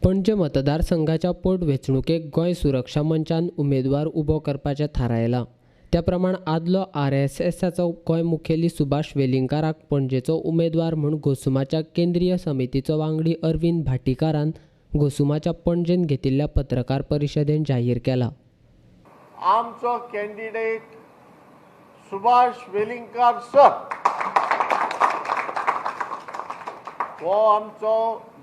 पणजे मतदारसंघाच्या पोटवेंचणुकेक गोंय सुरक्षा मंचान उमेदवार उबो करपाचें थारायलां. त्या प्रमाण आदलो RSSचो गोंय मुखेली सुभाष वेलिंगकाराक पणजेचो उमेदवार म्हूण घोसुमाच्या केंद्रीय समितीचो वांगडी अरविंद भाटीकारान घोसुमाच्या पणजेन घेतिल्ल्या पत्रकार परिशदेंत जाहीर केला. आमचो कॅन्डिडेट सुभाष वेलिंगकार सर हो आमचो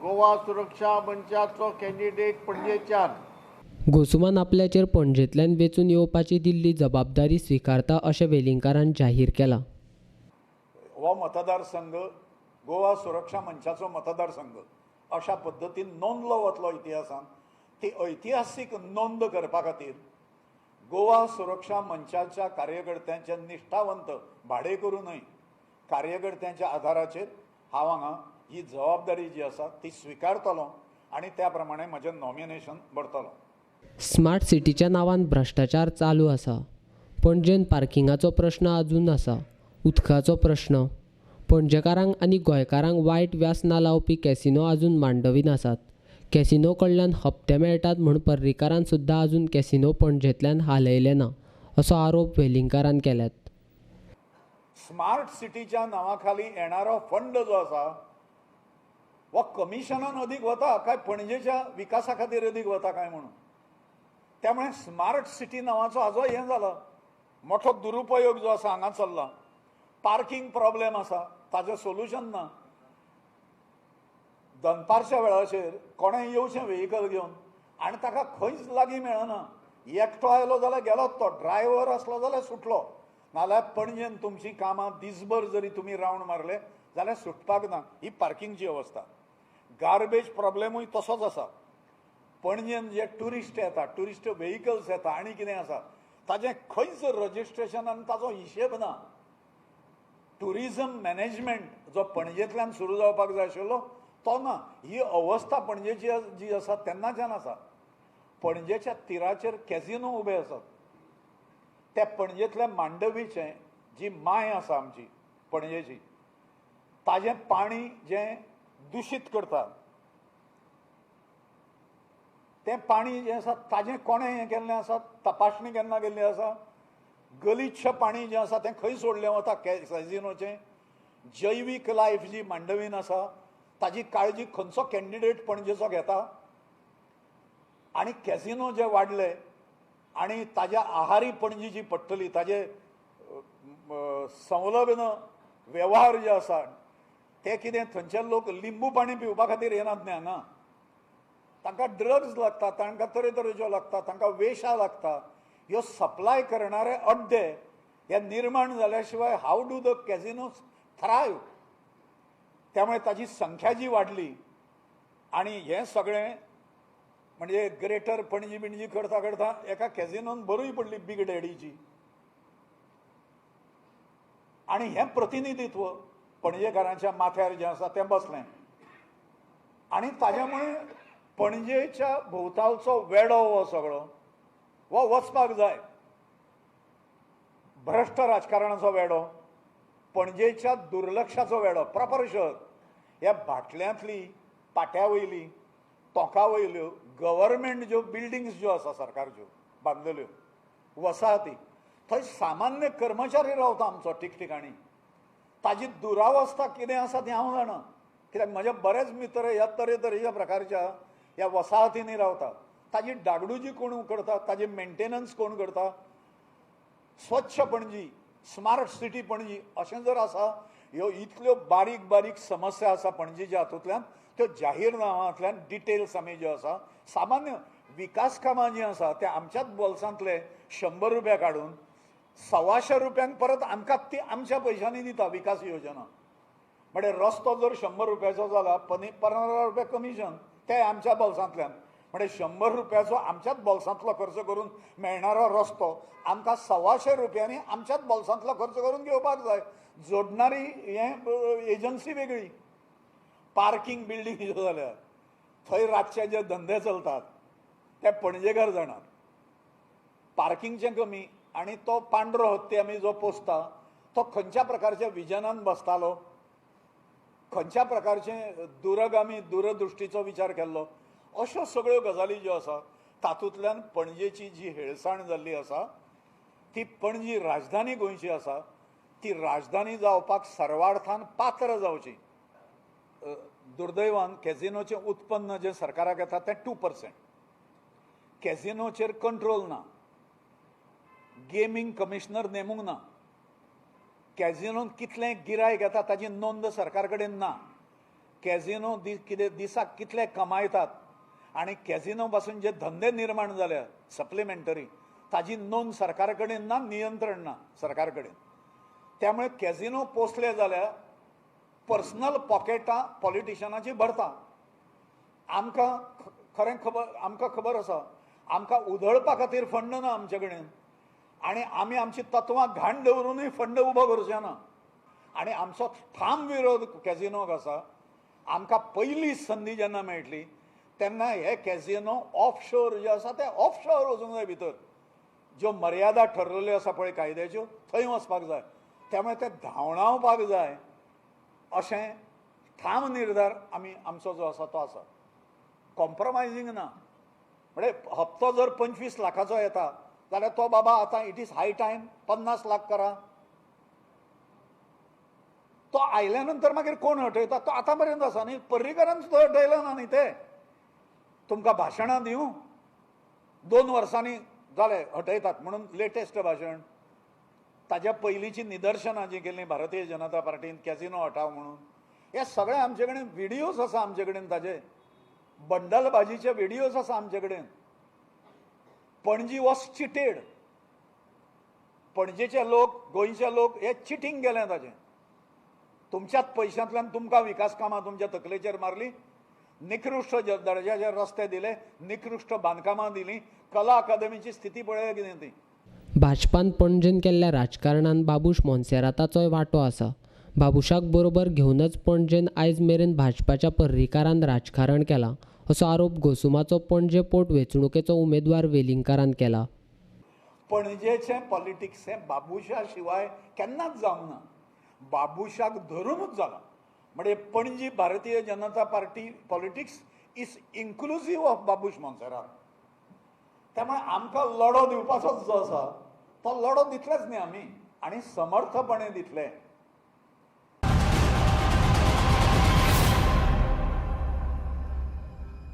गोवा सुरक्षा मंचाचो कॅन्डिडेट पणजेच्यान. घोसुमान आपल्याचेर पणजेंतल्यान वेंचून येवपाची दिल्ली जबाबदारी स्विकारता अशें वेलिंगकारान जाहीर केलां. हो मतदारसंघ गोवा सुरक्षा मंचाचो मतदारसंघ अशा पद्दतीन नोंदलो वतलो इतिहासान. ती ऐतिहासीक नोंद करपा खातीर गोवा सुरक्षा मंचाच्या कार्यकर्त्यांचे निश्ठावंत भाडेकरूनय कार्यकर्त्यांच्या आधाराचेर हांव हांगा ही जबाबदारी जी आसा ती स्विकारतलो आनी त्या प्रमाणे म्हजें नॉमिनेशन भरतलो. स्मार्ट सिटीच्या नांवान भ्रश्टाचार चालू आसा. पणजेन पार्किंगाचो प्रश्न अजून आसा. उदकाचो प्रश्न. पणजेकारांक आनी गोंयकारांक वायट व्यासनां लावपी कॅसिनो अजून मांडवीन आसात. कॅसिनो कडल्यान हप्ते मेळटात म्हूण पर्रीकारान सुद्दां अजून कॅसिनो पणजेंतल्यान हालयले ना असो आरोप वेलिंगकारान केल्यात. स्मार्ट सिटीच्या नांवा खाली येणारो फंड जो आसा हो कमिशनान अदीक वता काय पणजेच्या विकासा खातीर अदीक वता काय म्हणून. त्यामुळे स्मार्ट सिटी नांवाचो हाजो हें जाला मोठो दुरुपयोग जो आसा हांगा चल्ला. पार्किंग प्रॉब्लेम आसा ताजें सोल्युशन ना. दनपारच्या वेळाचेर कोणें येवचें व्हेहिकल घेवन आनी ताका खंयच लागीं मेळना. एकटो आयलो जाल्यार गेलोच तो. ड्रायव्हर आसलो जाल्यार सुटलो. नाल्यार पणजेन तुमचीं कामां दिसभर जरी तुमी रावंड मारले जाल्यार सुटपाक ना. ही पार्किंगची अवस्था. गार्बेज प्रॉब्लेमूय तसोच आसा. पणजेन जे ट्युरिस्ट येता, ट्युरिस्ट व्हेहिकल्स येता आनी कितें आसा ताजें खंयच रजिस्ट्रेशन आनी ताजो हिशेब ना. ट्युरिजम मॅनेजमेंट जो पणजेंतल्यान सुरू जावपाक जाय आशिल्लो तो ना. ही अवस्था पणजेची जी आसा तेन्नाच्यान आसा. पणजेच्या तिराचेर कॅसिनो उबे आसात. त्या पणजेंतल्या मांडवीचें जी माय आसा आमची पणजेची ताजें पाणी जें दुशीत करता तें पाणी जें आसा ताजें कोणें हें केल्लें आसा, तपासणी केन्ना केल्ली आसा. गलिच्छ पाणी जें आसा तें खंय सोडलें वता कॅसिनोचें. जैवीक लायफ जी मांडवीन आसा ताजी काळजी खंयचो कॅन्डिडेट पणजेचो घेता. आनी कॅसिनो जे वाडले आनी ताज्या आहारी पणजी जी पडटली ताजे संलग्न वेव्हार जे आसा ते कितें थंयचे लोक लिंबू पाणी पिवपा खातीर येनात न्ही हांगा. तांकां ड्रग्स लागता, तांकां तरेतरेच्यो लागता, तांकां वेशा लागता. ह्यो सप्लाय करणारे अड्डे हे निर्माण जाल्या शिवाय हाव डू द कॅसिनोज थ्रायव. त्यामुळे ताची संख्या जी वाडली आनी हें सगळें म्हणजे ग्रेटर पणजी बिणजी करता करता एका कॅसिनोन बरूय पडली बीग डॅडीची. आनी हें प्रतिनिधित्व पणजेकारांच्या माथ्यार जें आसा तें बसलें. आनी ताज्या मुळे पणजेच्या भोवतालचो वेडो हो सगळो हो वचपाक जाय. भ्रश्ट राजकारणाचो वेडो, पणजेच्या दुर्लक्षाचो वेडो. प्रॉपर शहर ह्या भाटल्यांतली पाट्या वयली तोंका वयल्यो गव्हर्मेंट ज्यो बिल्डिंग्स ज्यो आसा सरकारच्यो बांदलेल्यो वसाहती थंय सामान्य कर्मचारी रावता आमचो ठिकठिकाणी. ताजी दुरावस्था कितें आसा ती हांव जाणा. कित्याक म्हजे बरेच मित्र ह्या तरेतरेच्या प्रकारच्या ह्या वसाहतींनी रावता. ताजी डागडुजी कोण करता, ताजें मेंटेनन्स कोण करता. स्वच्छ पणजी, स्मार्ट सिटी पणजी अशें जर आसा ह्यो इतल्यो बारीक बारीक समस्या आसा पणजेच्या हातूंतल्यान त्यो जाहीरनाम्यांतल्यान डिटेल्स आमी ज्यो आसा सामान्य विकास कामां जीं आसा त्या आमच्याच बोल्सांतले 100 रुपया काडून 125 रुपयांक परत आमकां ती आमच्या पयशांनी दिता विकास योजना. म्हणजे रस्तो जर 100 रुपयाचो जाला 15 रुपया कमिशन ते आमच्या बोल्सांतल्यान. म्हणजे 100 रुपयाचो आमच्याच बोल्सांतलो खर्च करून मेळणारो रस्तो आमकां 125 रुपयांनी आमच्याच बोल्सांतलो खर्च करून घेवपाक जाय. जोडणारी हें एजन्सी वेगळी. पार्किंग बिल्डींग ज्यो जाल्यात थंय रातचे जे धंदे चलतात ते पणजेकार जाणात. पार्किंगचें कमी आनी तो पांढरो हत्ती आमी जो पोसता तो खंयच्या प्रकारच्या विजनान बसतालो, खंयच्या प्रकारचे दूरगामी दूरदृश्टीचो विचार केल्लो अश्यो सगळ्यो गजाली ज्यो आसा तातूंतल्यान पणजेची जी हेळसाण जाल्ली आसा ती पणजी राजधानी गोंयची आसा ती राजधानी जावपाक सर्वार्थान पात्र जावची. दुर्दैवान कॅझिनोचें उत्पन्न जें सरकाराक येता तें 2%. कॅझिनोचेर कंट्रोल ना, गेमींग कमिशनर नेमूंक ना, कॅझिनोन कितलें गिरायक येता ताची नोंद सरकार कडेन ना, कॅझिनो दिसाक कितले कमायतात आनी कॅझिनो पासून जे धंदे निर्माण जाल्या सप्लिमेंटरी ताजी नोंद सरकार कडेन ना, नियंत्रण ना सरकार कडेन. त्यामुळे कॅझिनो पोसले जाल्यार पर्सनल पॉकेटां पॉलिटिशनाची भरता. आमकां खबर आसा आमकां उधळपा खातीर फंड ना आमचे कडेन आनी आमी आमची तत्वां घाण दवरूनय फंड उबो करचे ना आनी आमचो ठाम विरोध कॅझिनोक आसा. आमकां पयली संदी जेन्ना मेळटली तेन्ना हे कॅझिनो ऑफ शोर जे आसा ते ऑफ शोर वचूंक जाय भितर. ज्यो मर्यादा ठरलेल्यो आसा पळय कायद्याच्यो थंय वचपाक जाय. त्यामुळे ते धांवडावपाक जाय अशें ठाम निर्धार आमचो जो आसा तो आसा. कॉम्प्रमायजींग ना. म्हणजे हप्तो जर 25 लाखाचो येता जाल्यार तो बाबा आतां it is hi time 50 lakh करा. तो आयल्या नंतर मागीर कोण हटयता तो आतां पर्यंत आसा न्ही. पर्रीकरान सुद्दां हटयलो ना न्ही. ते तुमकां भाशणां दिवं 2 वर्सांनी जाले हटयतात म्हणून लेटेस्ट भाशण. ताज्या पयलींची निदर्शनां जी केल्लीं भारतीय जनता पार्टीन कॅझिनो हटाव म्हणून हे सगळे आमचे कडेन व्हिडियोज आसा आमचे कडेन ताजे बंडलबाजीचे व्हिडियोज आसा आमचे कडेन. Panaji was cheated. पणजेचे लोक गोंयचे लोक हे चिटींग केलें ताजें. तुमच्याच पयशांतल्यान तुमकां विकास कामां तुमच्या तकलेचेर मारली, निकृश्ट दर्जाचे रस्ते दिले, निकृश्ट बांदकामां दिलीं, कला अकादमीची स्थिती पळया कितें ती. भाजपान पणजेन केल्ल्या राजकारणान बाबूश मोन्सेराताचोय वांटो आसा. बाबुशाक बरोबर घेवनच पणजेन आयज मेरेन भाजपाच्या पर्रीकारान राजकारण केलां असो आरोप घोसुमाचो पणजे पोट वेंचणुकेचो उमेदवार वेलिंगकारान केला. पणजेचें पॉलिटिक्स हें बाबुशा शिवाय केन्नाच जावंक ना. बाबुशाक धरूनच जालां. म्हणजे Panaji Bharatiya Janata Party politics is inclusive of Babush Monserrate. त्यामुळे आमकां लढो दिवपाचोच जो आसा तो लढो दितलेच न्ही आमी आनी समर्थपणे दितले.